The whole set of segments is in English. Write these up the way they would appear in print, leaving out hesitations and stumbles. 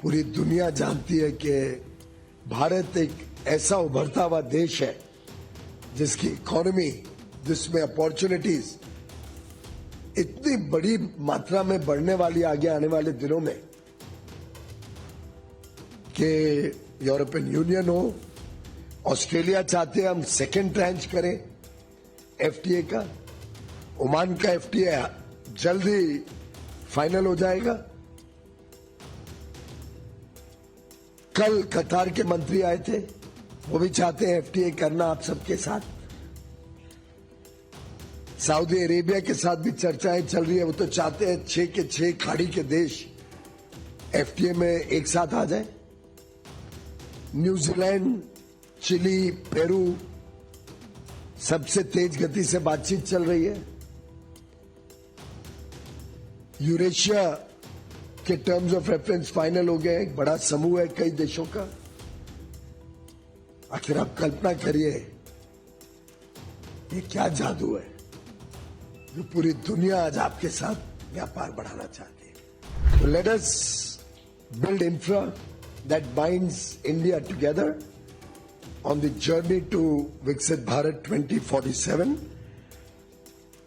पूरी दुनिया जानती है कि भारत एक ऐसा उभरता हुआ देश है जिसकी इकोनॉमी, जिसमें अपॉर्चुनिटीज इतनी बड़ी मात्रा में बढ़ने वाली आगे आने वाले दिनों में कि यूरोपियन यूनियन हो, ऑस्ट्रेलिया चाहते हैं हम सेकेंड ट्रांच करें एफटीए का, ओमान का एफटीए जल्द ही फाइनल हो जाएगा। कल कतार के मंत्री आए थे, वो भी चाहते हैं एफटीए करना आप सबके साथ। सऊदी अरेबिया के साथ भी चर्चाएं चल रही है, वो तो चाहते हैं 6 के 6 खाड़ी के देश एफटीए में एक साथ आ जाए। न्यूजीलैंड, चिली, पेरू सबसे तेज गति से बातचीत चल रही है। यूरेशिया के टर्म्स ऑफ रेफरेंस फाइनल हो गए, एक बड़ा समूह है कई देशों का। आखिर आप कल्पना करिए, ये क्या जादू है जो पूरी दुनिया आज आपके साथ व्यापार बढ़ाना चाहती है। तो let us build infra that binds India together on the journey to Viksit Bharat 2047,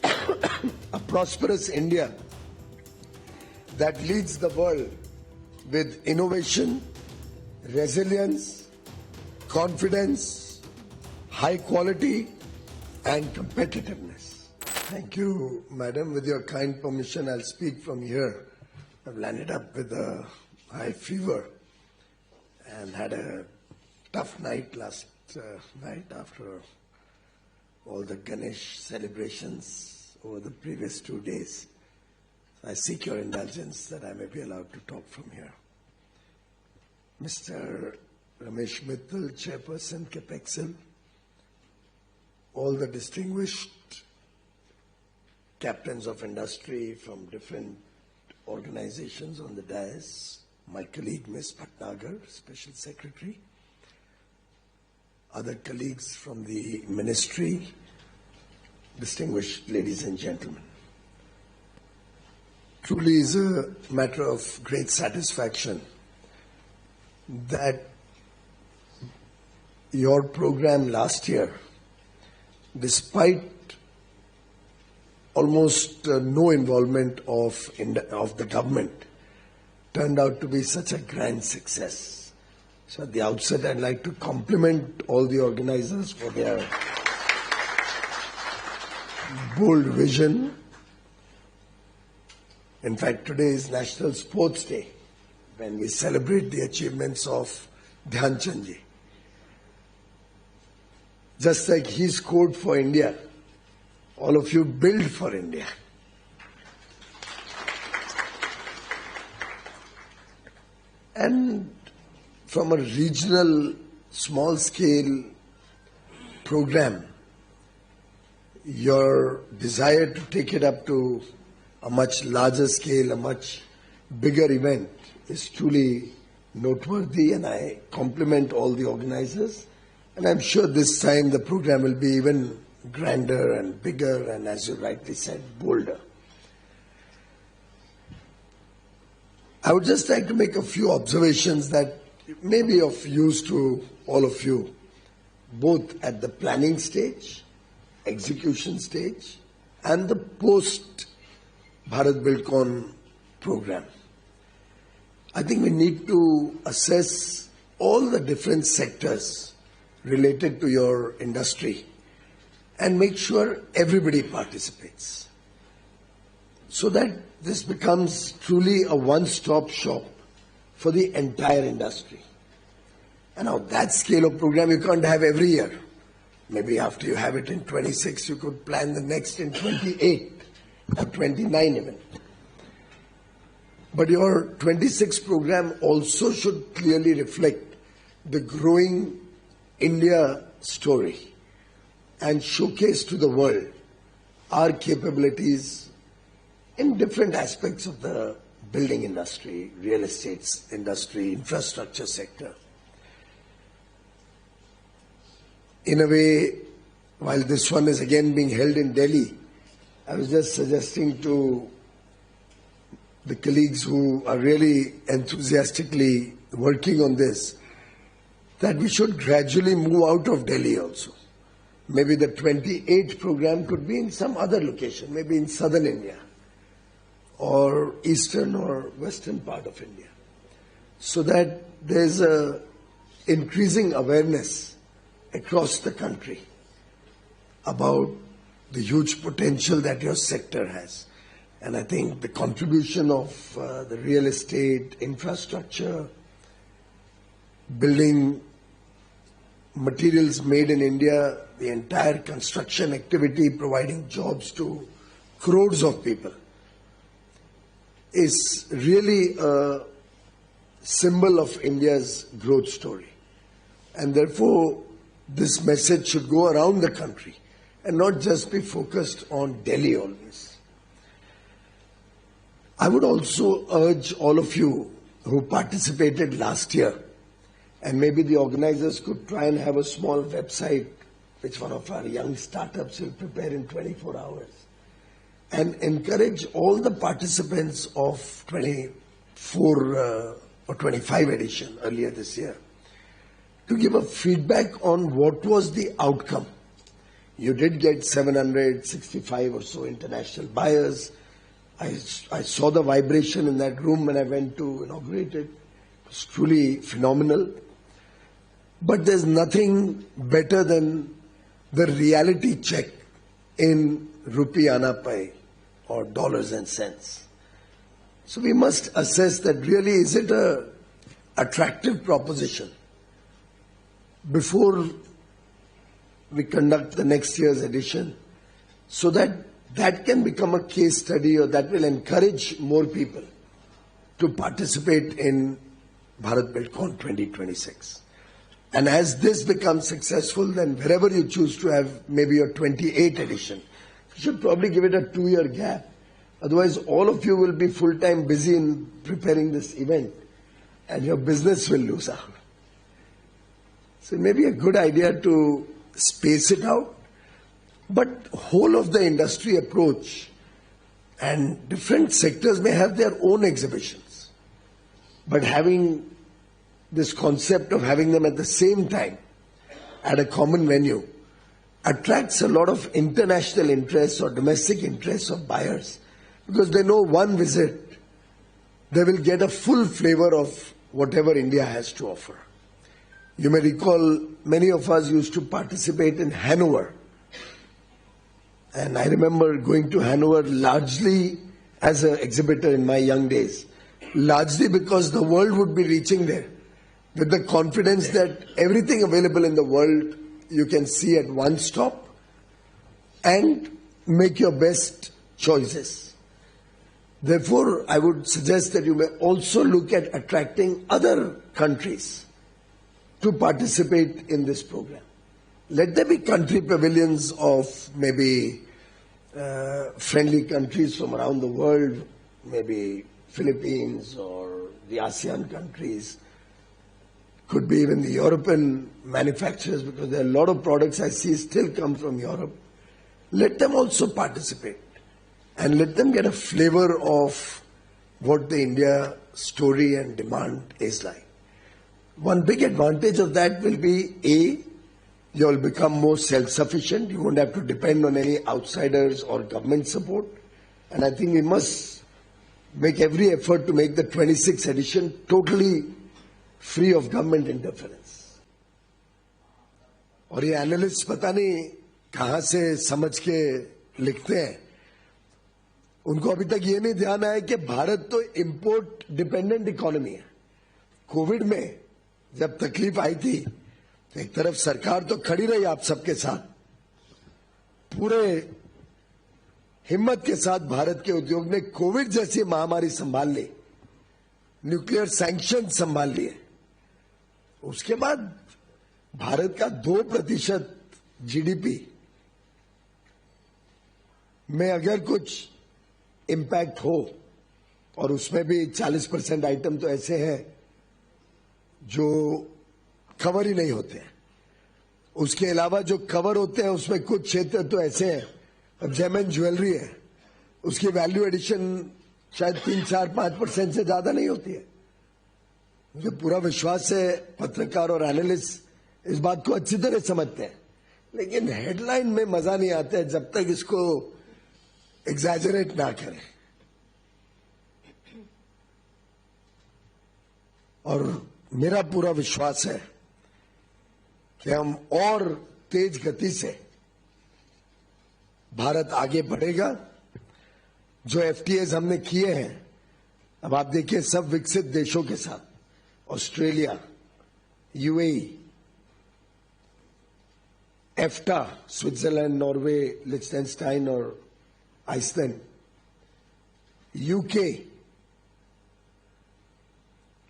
a prosperous India that leads the world with innovation, resilience, confidence, high quality and competitiveness. Thank you, Madam. With your kind permission, I'll speak from here. I've landed up with a high fever and had a tough night last night after all the Ganesh celebrations over the previous 2 days. I seek your indulgence that I may be allowed to talk from here. Mr. Ramesh Mittal, Chairperson, Capexil, all the distinguished captains of industry from different organizations on the dais, my colleague Ms. Bhatnagar, Special Secretary, other colleagues from the ministry, distinguished ladies and gentlemen. Truly is a matter of great satisfaction that your program last year, despite almost no involvement of the government, turned out to be such a grand success. So at the outset, I'd like to compliment all the organizers for their bold vision. In fact, today is National Sports Day, when we celebrate the achievements of Dhyan Chand ji. Just like he scored for India, all of you build for India. And from a regional, small-scale program, your desire to take it up to a much larger scale, a much bigger event is truly noteworthy, and I compliment all the organizers. And I'm sure this time the program will be even grander and bigger and, as you rightly said, bolder. I would just like to make a few observations that may be of use to all of you, both at the planning stage, execution stage, and the post-Bharat Buildcon program. I think we need to assess all the different sectors related to your industry and make sure everybody participates, so that this becomes truly a one-stop shop for the entire industry. And now that scale of program you can't have every year. Maybe after you have it in 26, you could plan the next in 28 or 29 even. But your 26 program also should clearly reflect the growing India story and showcase to the world our capabilities in different aspects of the building industry, real estate industry, infrastructure sector. In a way, while this one is again being held in Delhi, I was just suggesting to the colleagues who are really enthusiastically working on this, that we should gradually move out of Delhi also. Maybe the 28th program could be in some other location, maybe in southern India or eastern or western part of India, so that there's a increasing awareness across the country about the huge potential that your sector has. And I think the contribution of the real estate, infrastructure, building materials made in India, the entire construction activity providing jobs to crores of people is really a symbol of India's growth story. And therefore, this message should go around the country and not just be focused on Delhi always. I would also urge all of you who participated last year, and maybe the organizers could try and have a small website which one of our young startups will prepare in 24 hours, and encourage all the participants of 24 or 25 edition earlier this year to give a feedback on what was the outcome. You did get 765 or so international buyers. I saw the vibration in that room when I went to inaugurate it. It was truly phenomenal. But there's nothing better than the reality check in rupee ana pai or dollars and cents. So we must assess that really is it a attractive proposition before we conduct the next year's edition, so that can become a case study, or that will encourage more people to participate in Bharat Buildcon 2026. And as this becomes successful, then wherever you choose to have maybe your 28th edition, you should probably give it a 2-year gap. Otherwise, all of you will be full-time busy in preparing this event, and your business will lose out. So it may be a good idea to space it out, but whole of the industry approach, and different sectors may have their own exhibitions, but having this concept of having them at the same time at a common venue attracts a lot of international interest or domestic interest of buyers, because they know one visit they will get a full flavor of whatever India has to offer. You may recall many of us used to participate in Hanover, and I remember going to Hanover largely as an exhibitor in my young days, largely because the world would be reaching there with the confidence that everything available in the world you can see at one stop and make your best choices. Therefore, I would suggest that you may also look at attracting other countries to participate in this program. Let there be country pavilions of maybe friendly countries from around the world, maybe Philippines or the ASEAN countries. Could be even the European manufacturers, because there are a lot of products I see still come from Europe. Let them also participate and let them get a flavor of what the India story and demand is like. One big advantage of that will be, A, you will become more self-sufficient. You won't have to depend on any outsiders or government support. And I think we must make every effort to make the 26th edition totally free of government interference. और ये analyst पता नहीं कहाँ से समझ के लिखते हैं, उनको अभी तक ये नहीं ध्यान आया कि भारत तो इंपोर्ट डिपेंडेंट इकोनॉमी है. कोविड में जब तकलीफ आई थी तो एक तरफ सरकार तो खड़ी रही आप सबके साथ, पूरे हिम्मत के साथ भारत के उद्योग ने कोविड जैसी महामारी संभाल ली, न्यूक्लियर सैंक्शन संभाल लिए. उसके बाद भारत का 2% जीडीपी में अगर कुछ इम्पैक्ट हो, और उसमें भी 40% आइटम तो ऐसे हैं जो कवर ही नहीं होते हैं. उसके अलावा जो कवर होते हैं उसमें कुछ क्षेत्र तो ऐसे हैं, अब जेम एंड ज्वेलरी है, उसकी वैल्यू एडिशन शायद 3-4-5% से ज्यादा नहीं होती है। मुझे पूरा विश्वास है पत्रकार और एनालिस्ट इस बात को अच्छी तरह समझते हैं, लेकिन हेडलाइन में मजा नहीं आता है जब तक इसको एग्जैजरेट ना करें। और मेरा पूरा विश्वास है कि हम और तेज गति से भारत आगे बढ़ेगा। जो एफटीएज हमने किए हैं, अब आप देखिए सब विकसित देशों के साथ, ऑस्ट्रेलिया, यूएई, एफ्टा, स्विट्जरलैंड, नॉर्वे, लिechtenstein और आइसलैंड, यूके,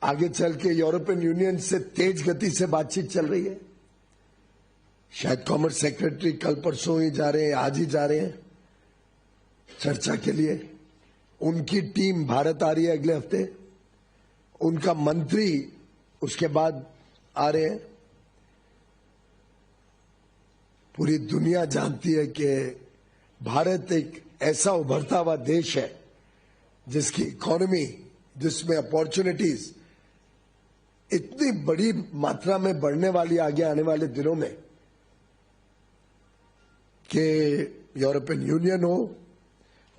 आगे चल के यूरोपियन यूनियन से तेज गति से बातचीत चल रही है। शायद कॉमर्स सेक्रेटरी कल परसों ही जा रहे हैं, आज ही जा रहे हैं चर्चा के लिए। उनकी टीम भारत आ रही है अगले हफ्ते, उनका मंत्री उसके बाद आ रहे हैं। पूरी दुनिया जानती है कि भारत एक ऐसा उभरता हुआ देश है जिसकी इकोनॉमी, जिसमें अपॉर्चुनिटीज इतनी बड़ी मात्रा में बढ़ने वाली आगे आने वाले दिनों में कि यूरोपियन यूनियन हो,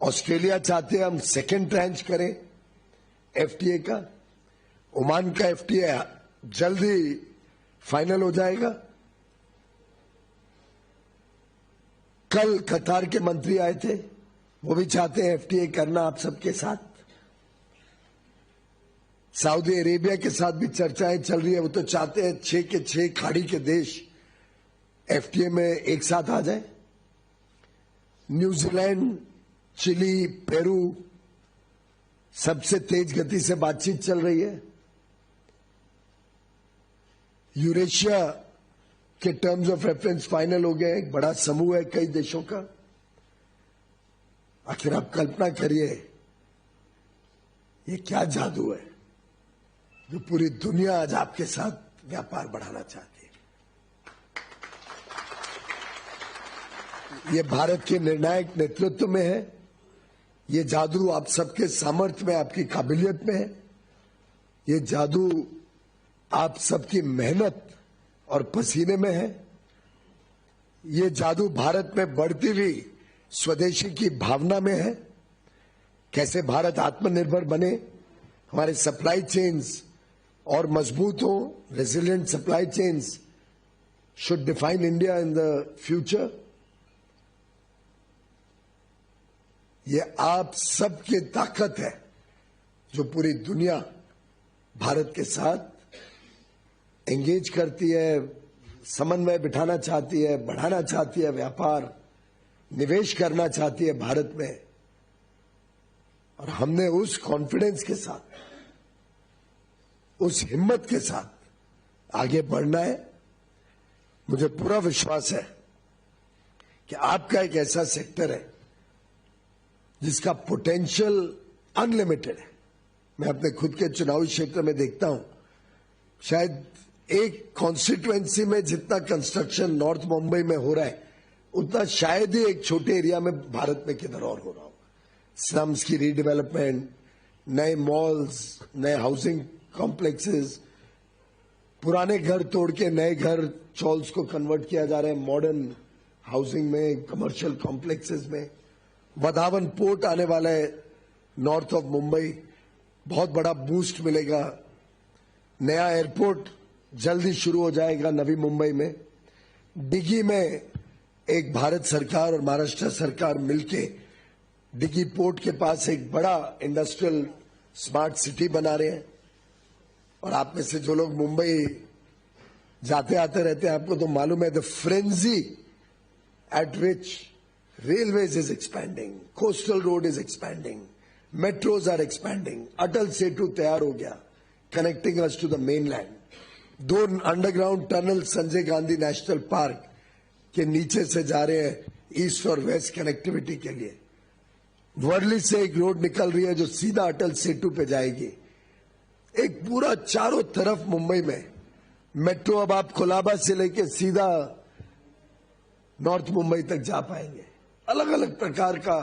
ऑस्ट्रेलिया चाहते हैं हम सेकेंड ट्रांच करें एफटीए का। ओमान का एफटीए जल्दी फाइनल हो जाएगा। कल कतार के मंत्री आए थे, वो भी चाहते हैं एफटीए करना आप सबके साथ। सऊदी अरेबिया के साथ भी चर्चाएं चल रही है, वो तो चाहते हैं 6 के 6 खाड़ी के देश एफटीए में एक साथ आ जाए। न्यूजीलैंड, चिली, पेरू, सबसे तेज गति से बातचीत चल रही है। यूरेशिया के टर्म्स ऑफ रेफरेंस फाइनल हो गए, एक बड़ा समूह है कई देशों का। आखिर आप कल्पना करिए, ये क्या जादू है जो पूरी दुनिया आज आपके साथ व्यापार बढ़ाना चाहती है। ये भारत के निर्णायक नेतृत्व में है, ये जादू आप सबके सामर्थ्य में, आपकी काबिलियत में है, ये जादू आप सबकी मेहनत और पसीने में है। ये जादू भारत में बढ़ती हुई स्वदेशी की भावना में है। कैसे भारत आत्मनिर्भर बने, हमारे सप्लाई चेन्स और मजबूत हो, resilient supply chains should define India in the future. ये आप सबकी ताकत है जो पूरी दुनिया भारत के साथ एंगेज करती है, समन्वय बिठाना चाहती है, बढ़ाना चाहती है, व्यापार निवेश करना चाहती है भारत में। और हमने उस कॉन्फिडेंस के साथ, उस हिम्मत के साथ आगे बढ़ना है। मुझे पूरा विश्वास है कि आपका एक ऐसा सेक्टर है जिसका पोटेंशियल अनलिमिटेड है। मैं अपने खुद के चुनावी क्षेत्र में देखता हूं, शायद एक कॉन्स्टिट्युएंसी में जितना कंस्ट्रक्शन नॉर्थ मुंबई में हो रहा है, उतना शायद ही एक छोटे एरिया में भारत में किधर और हो रहा होगा। स्लम्स की रीडेवलपमेंट, नए मॉल्स, नए हाउसिंग कॉम्प्लेक्सेस, पुराने घर तोड़ के नए घर चॉल्स को कन्वर्ट किया जा रहा है मॉडर्न हाउसिंग में, कमर्शियल कॉम्प्लेक्सेस में। वधावन पोर्ट आने वाला है नॉर्थ ऑफ मुंबई, बहुत बड़ा बूस्ट मिलेगा। नया एयरपोर्ट जल्दी शुरू हो जाएगा नवी मुंबई में। डिगी में एक भारत सरकार और महाराष्ट्र सरकार मिलके डिगी पोर्ट के पास एक बड़ा इंडस्ट्रियल स्मार्ट सिटी बना रहे हैं। और आप में से जो लोग मुंबई जाते आते रहते हैं, आपको तो मालूम है the frenzy eight which railways is expanding, coastal road is expanding, metros are expanding, Atal Setu तैयार हो गया connecting us to the mainland। 2 underground tunnel Sanjay Gandhi national park के नीचे से जा रहे हैं ईस्ट और वेस्ट कनेक्टिविटी के लिए। वर्ली से एक रोड निकल रही है जो सीधा अटल सेतु पे जाएगी। एक पूरा चारों तरफ मुंबई में मेट्रो, अब आप कोलाबा से लेके सीधा नॉर्थ मुंबई तक जा पाएंगे। अलग अलग प्रकार का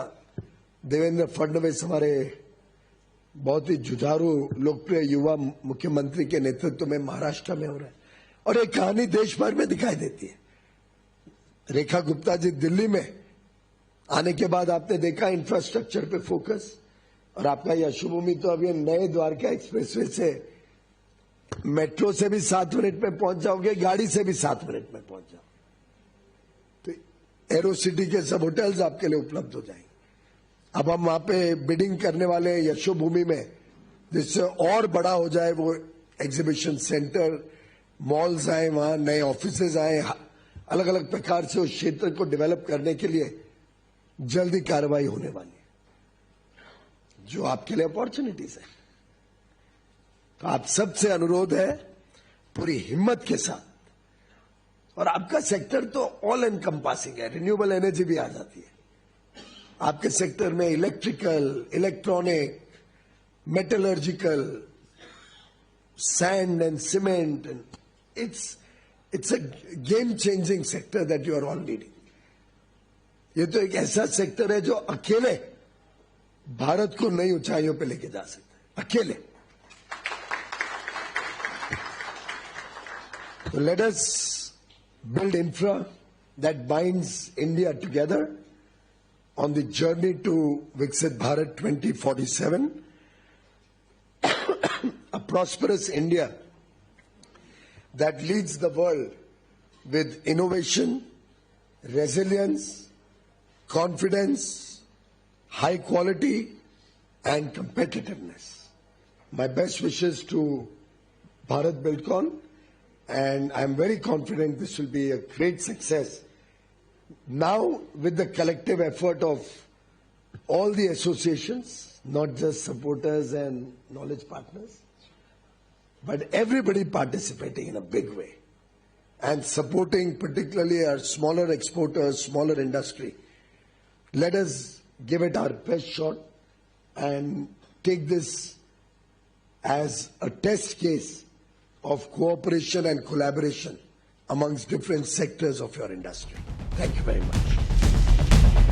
देवेंद्र फडणवीस हमारे बहुत ही जुझारू लोकप्रिय युवा मुख्यमंत्री के नेतृत्व में महाराष्ट्र में हो रहा है और एक कहानी देश भर में दिखाई देती है। रेखा गुप्ता जी दिल्ली में आने के बाद आपने देखा इंफ्रास्ट्रक्चर पे फोकस, और आपका यशोभूमि तो अभी नए द्वारका एक्सप्रेसवे से मेट्रो से भी 7 मिनट में पहुंच जाओगे, गाड़ी से भी 7 मिनट में पहुंच जाओ। तो एरो सिटी के सब होटल्स आपके लिए उपलब्ध हो जाएंगे। अब हम वहां पे बिडिंग करने वाले हैं यशोभूमि में, जिससे और बड़ा हो जाए वो एग्जीबिशन सेंटर, मॉल्स आए, वहां नए ऑफिसेज आए, अलग अलग प्रकार से उस क्षेत्र को डेवलप करने के लिए जल्दी कार्रवाई होने वाली है, जो आपके लिए अपॉर्चुनिटीज है। तो आप सबसे अनुरोध है पूरी हिम्मत के साथ, और आपका सेक्टर तो ऑल एनकम्पासिंग है, रिन्यूएबल एनर्जी भी आ जाती है आपके सेक्टर में, electrical, electronic, metallurgical, sand and cement, it's a game changing sector that you are all leading. ये तो एक ऐसा सेक्टर है जो अकेले भारत को नई ऊंचाइयों पे लेके जा सकता है, अकेले। So let us build infra that binds India together on the journey to Viksit Bharat 2047, a prosperous India that leads the world with innovation, resilience, confidence, high quality, and competitiveness. My best wishes to Bharat Buildcon, and I'm very confident this will be a great success. Now, with the collective effort of all the associations, not just supporters and knowledge partners, but everybody participating in a big way and supporting particularly our smaller exporters, smaller industry. Let us give it our best shot and take this as a test case of cooperation and collaboration amongst different sectors of your industry. Thank you very much.